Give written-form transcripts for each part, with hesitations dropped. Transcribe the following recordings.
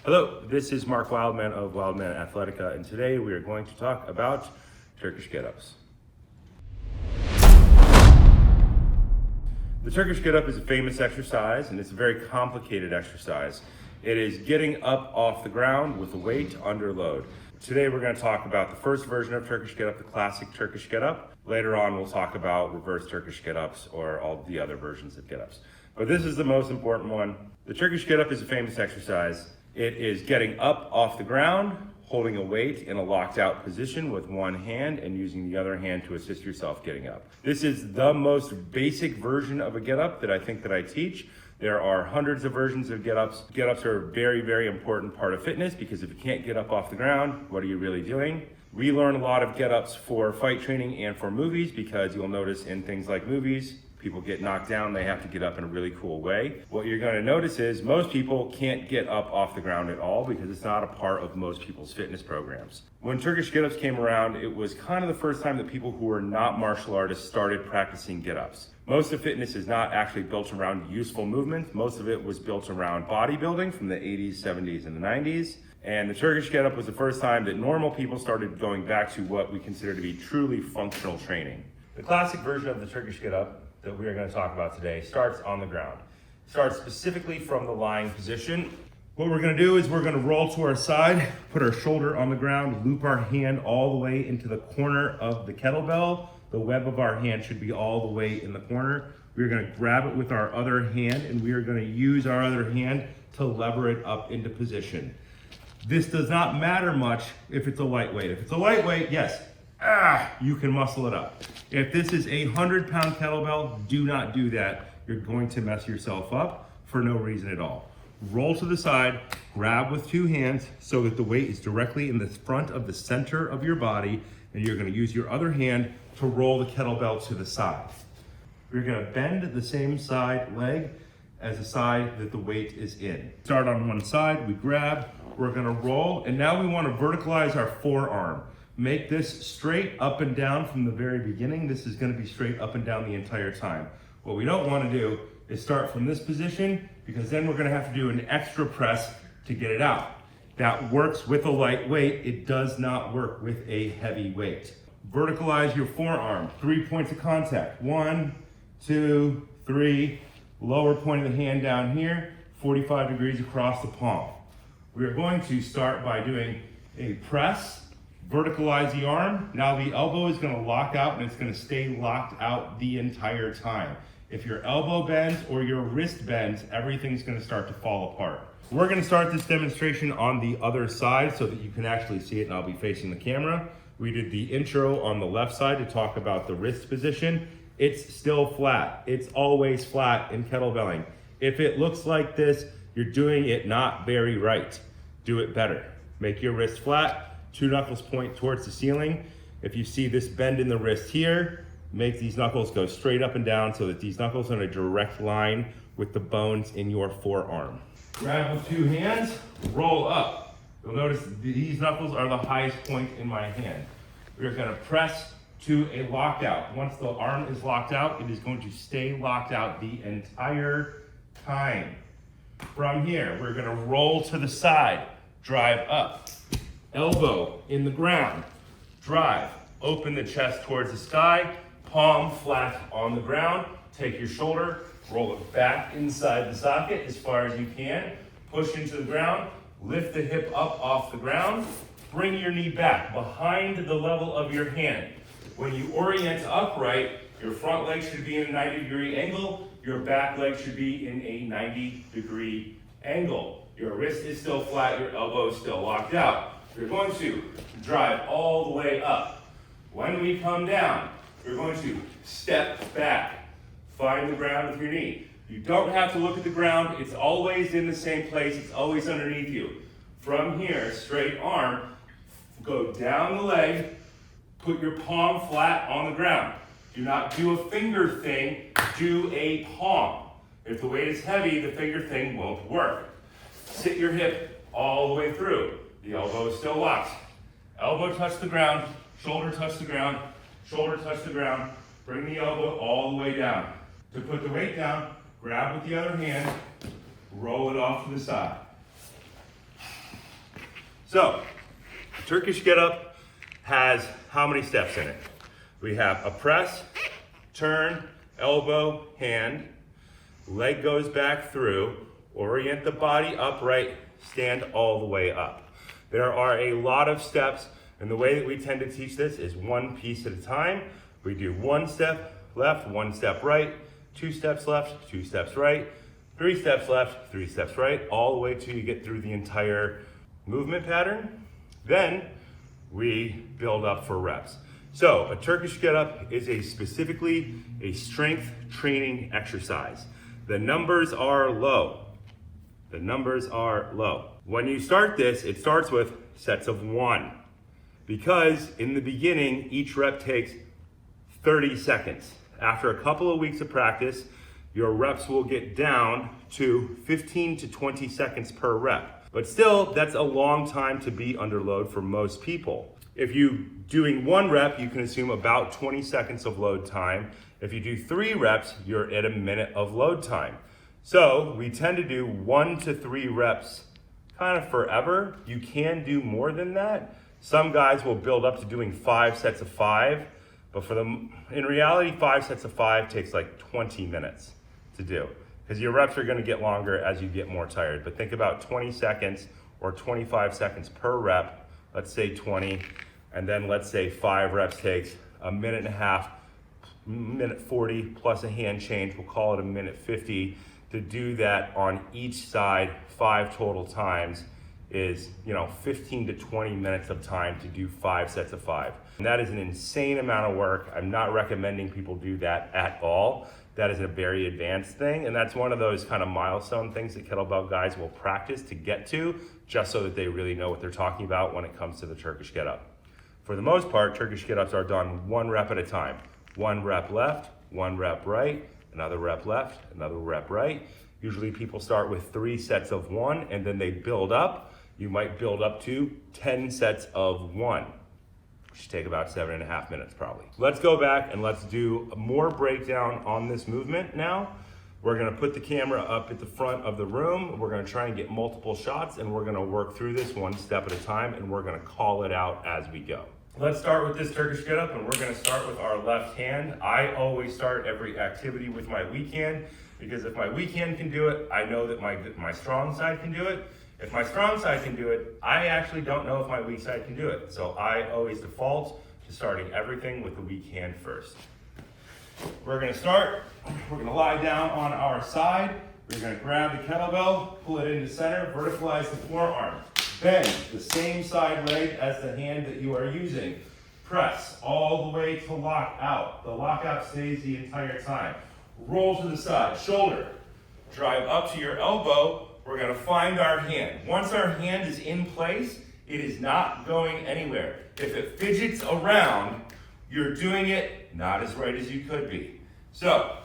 Hello, this is Mark Wildman of Wildman Athletica, and today we are going to talk about Turkish get-ups. The Turkish Get Up is a famous exercise, and it's a very complicated exercise. It is getting up off the ground with a weight under load. Today we're going to talk about the first version of Turkish Get Up, the classic Turkish Get Up. Later on we'll talk about reverse Turkish Get Ups or all the other versions of Get Ups. But this is the most important one. The Turkish Get Up is a famous exercise. It is getting up off the ground, holding a weight in a locked out position with one hand and using the other hand to assist yourself getting up. This is the most basic version of a get up that I teach. There are hundreds of versions of get ups. Get ups are a very, very important part of fitness because if you can't get up off the ground, what are you really doing? We learn a lot of get ups for fight training and for movies because you'll notice in things like movies, people get knocked down, they have to get up in a really cool way. What you're going to notice is most people can't get up off the ground at all because it's not a part of most people's fitness programs. When Turkish get-ups came around, it was kind of the first time that people who were not martial artists started practicing get-ups. Most of fitness is not actually built around useful movement. Most of it was built around bodybuilding from the 80s, 70s, and the 90s. And the Turkish Get-Up was the first time that normal people started going back to what we consider to be truly functional training. The classic version of the Turkish Get-Up that we are going to talk about today starts on the ground. Starts specifically from the lying position. What we're going to do is we're going to roll to our side, put our shoulder on the ground, loop our hand all the way into the corner of the kettlebell. The web of our hand should be all the way in the corner. We're going to grab it with our other hand and we are going to use our other hand to lever it up into position. This does not matter much if it's a lightweight. If it's a lightweight, yes, you can muscle it up. If this is a 100-pound kettlebell, do not do that. You're going to mess yourself up for no reason at all. Roll to the side, grab with two hands so that the weight is directly in the front of the center of your body, and you're going to use your other hand to roll the kettlebell to the side. You're going to bend the same side leg as the side that the weight is in. Start on one side, we grab, we're going to roll, and now we want to verticalize our forearm. Make this straight up and down from the very beginning. This is going to be straight up and down the entire time. What we don't want to do is start from this position because then we're going to have to do an extra press to get it out. That works with a light weight. It does not work with a heavy weight. Verticalize your forearm. 3 points of contact. 1, 2, 3. Lower point of the hand down here, 45 degrees across the palm. We are going to start by doing a press. Verticalize the arm. Now the elbow is going to lock out and it's going to stay locked out the entire time. If your elbow bends or your wrist bends, everything's going to start to fall apart. We're going to start this demonstration on the other side so that you can actually see it and I'll be facing the camera. We did the intro on the left side to talk about the wrist position. It's still flat. It's always flat in kettlebelling. If it looks like this, you're doing it not very right. Do it better. Make your wrist flat. 2 knuckles point towards the ceiling. If you see this bend in the wrist here, make these knuckles go straight up and down so that these knuckles are in a direct line with the bones in your forearm. Grab with 2 hands, roll up. You'll notice these knuckles are the highest point in my hand. We're gonna press to a lockout. Once the arm is locked out, it is going to stay locked out the entire time. From here, we're gonna roll to the side, drive up. Elbow in the ground, drive, open the chest towards the sky, palm flat on the ground, take your shoulder, roll it back inside the socket as far as you can, push into the ground, lift the hip up off the ground, bring your knee back behind the level of your hand. When you orient upright, your front leg should be in a 90-degree angle, your back leg should be in a 90-degree angle. Your wrist is still flat, your elbow is still locked out. You're going to drive all the way up. When we come down, you're going to step back. Find the ground with your knee. You don't have to look at the ground. It's always in the same place. It's always underneath you. From here, straight arm, go down the leg, put your palm flat on the ground. Do not do a finger thing, do a palm. If the weight is heavy, the finger thing won't work. Sit your hip all the way through. The elbow is still locked. Elbow touch the ground, shoulder touch the ground, shoulder touch the ground. Bring the elbow all the way down. To put the weight down, grab with the other hand, roll it off to the side. So, Turkish Get Up has how many steps in it? We have a press, turn, elbow, hand, leg goes back through, orient the body upright, stand all the way up. There are a lot of steps, and the way that we tend to teach this is one piece at a time. We do one step left, one step right, 2 steps left, 2 steps right, 3 steps left, 3 steps right, all the way till you get through the entire movement pattern. Then we build up for reps. So a Turkish Get Up is specifically a strength training exercise. The numbers are low. The numbers are low. When you start this, it starts with sets of 1. Because in the beginning, each rep takes 30 seconds. After a couple of weeks of practice, your reps will get down to 15 to 20 seconds per rep. But still, that's a long time to be under load for most people. If you're doing 1 rep, you can assume about 20 seconds of load time. If you do 3 reps, you're at a minute of load time. So we tend to do 1 to 3 reps kind of forever. You can do more than that. Some guys will build up to doing 5 sets of 5, but in reality, 5 sets of 5 takes like 20 minutes to do, because your reps are going to get longer as you get more tired. But think about 20 seconds or 25 seconds per rep. Let's say 20, and then let's say 5 reps takes a minute and a half, minute 40 plus a hand change. We'll call it a minute 50. To do that on each side 5 total times is 15 to 20 minutes of time to do 5 sets of 5. And that is an insane amount of work. I'm not recommending people do that at all. That is a very advanced thing, and that's one of those kind of milestone things that kettlebell guys will practice to get to, just so that they really know what they're talking about when it comes to the Turkish Get Up. For the most part, Turkish Get Ups are done 1 rep at a time. 1 rep left, 1 rep right, another rep left, another rep right. Usually people start with 3 sets of 1, and then they build up. You might build up to 10 sets of 1. Should take about 7.5 minutes probably. Let's go back and let's do more breakdown on this movement now. We're gonna put the camera up at the front of the room. We're gonna try and get multiple shots, and we're gonna work through this 1 step at a time, and we're gonna call it out as we go. Let's start with this Turkish Get Up, and we're gonna start with our left hand. I always start every activity with my weak hand, because if my weak hand can do it, I know that my strong side can do it. If my strong side can do it, I actually don't know if my weak side can do it. So I always default to starting everything with the weak hand first. We're gonna start, we're gonna lie down on our side. We're gonna grab the kettlebell, pull it into center, verticalize the forearm. Bend the same side leg as the hand that you are using. Press all the way to lock out. The lockout stays the entire time. Roll to the side, shoulder. Drive up to your elbow. We're gonna find our hand. Once our hand is in place, it is not going anywhere. If it fidgets around, you're doing it not as right as you could be. So,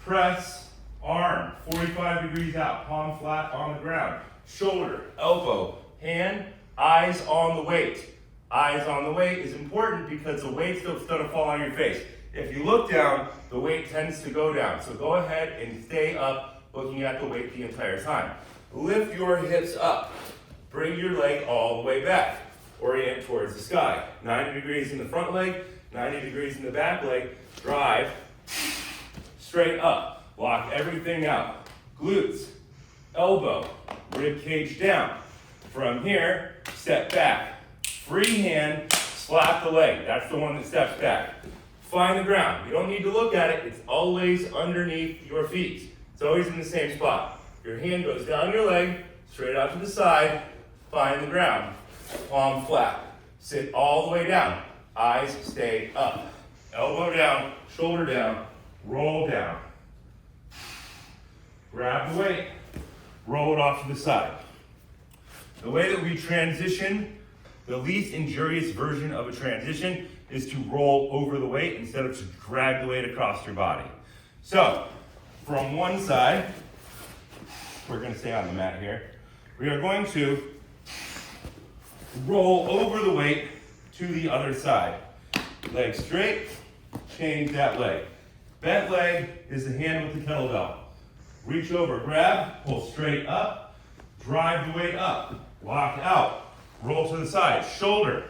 press, arm, 45 degrees out, palm flat on the ground. Shoulder, elbow, hand, eyes on the weight. Eyes on the weight is important because the weight's gonna fall on your face. If you look down, the weight tends to go down. So go ahead and stay up, looking at the weight the entire time. Lift your hips up. Bring your leg all the way back. Orient towards the sky. 90 degrees in the front leg, 90 degrees in the back leg. Drive straight up. Lock everything out. Glutes, elbow, rib cage down. From here, step back. Free hand, slap the leg. That's the one that steps back. Find the ground. You don't need to look at it. It's always underneath your feet. It's always in the same spot. Your hand goes down your leg, straight out to the side, find the ground. Palm flat. Sit all the way down. Eyes stay up. Elbow down, shoulder down, roll down. Grab the weight, roll it off to the side. The way that we transition, the least injurious version of a transition is to roll over the weight instead of to drag the weight across your body. So, from one side, we're going to stay on the mat here. We are going to roll over the weight to the other side. Leg straight, change that leg. Bent leg is the hand with the kettlebell. Reach over, grab, pull straight up, drive the weight up, lock out, roll to the side, shoulder,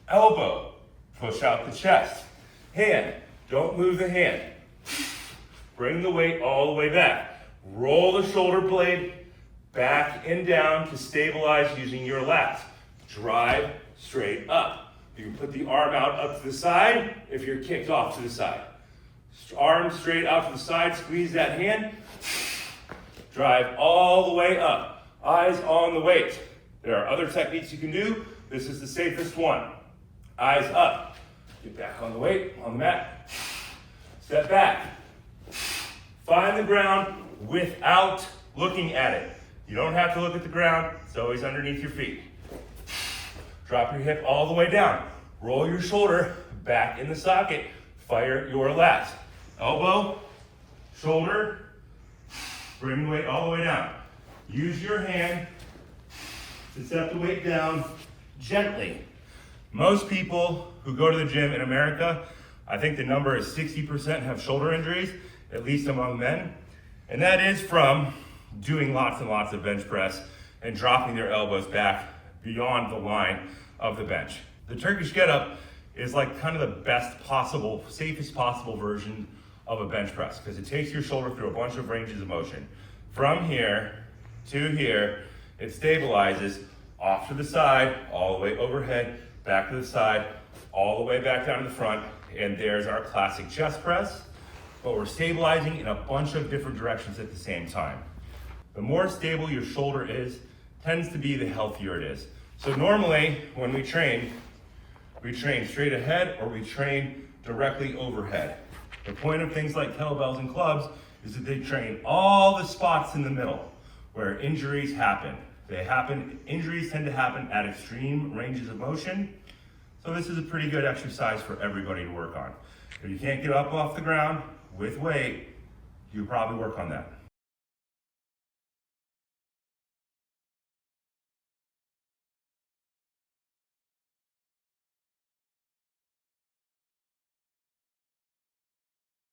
elbow, push out the chest, hand, don't move the hand. Bring the weight all the way back. Roll the shoulder blade back and down to stabilize using your lats. Drive straight up. You can put the arm out up to the side if you're kicked off to the side. Arm straight out to the side, squeeze that hand. Drive all the way up. Eyes on the weight. There are other techniques you can do. This is the safest one. Eyes up. Get back on the weight, on the mat. Step back. Find the ground without looking at it. You don't have to look at the ground. It's always underneath your feet. Drop your hip all the way down. Roll your shoulder back in the socket. Fire your lats. Elbow, shoulder, bring the weight all the way down. Use your hand to set the weight down gently. Most people who go to the gym in America, I think the number is 60% have shoulder injuries, at least among men. And that is from doing lots and lots of bench press and dropping their elbows back beyond the line of the bench. The Turkish Get Up is like kind of the best possible, safest possible version of a bench press because it takes your shoulder through a bunch of ranges of motion. From here to here, it stabilizes off to the side, all the way overhead, back to the side, all the way back down to the front, and there's our classic chest press, but we're stabilizing in a bunch of different directions at the same time. The more stable your shoulder is, tends to be the healthier it is. So normally, when we train straight ahead or we train directly overhead. The point of things like kettlebells and clubs is that they train all the spots in the middle where injuries happen. Injuries tend to happen at extreme ranges of motion. So this is a pretty good exercise for everybody to work on. If you can't get up off the ground with weight, you probably work on that.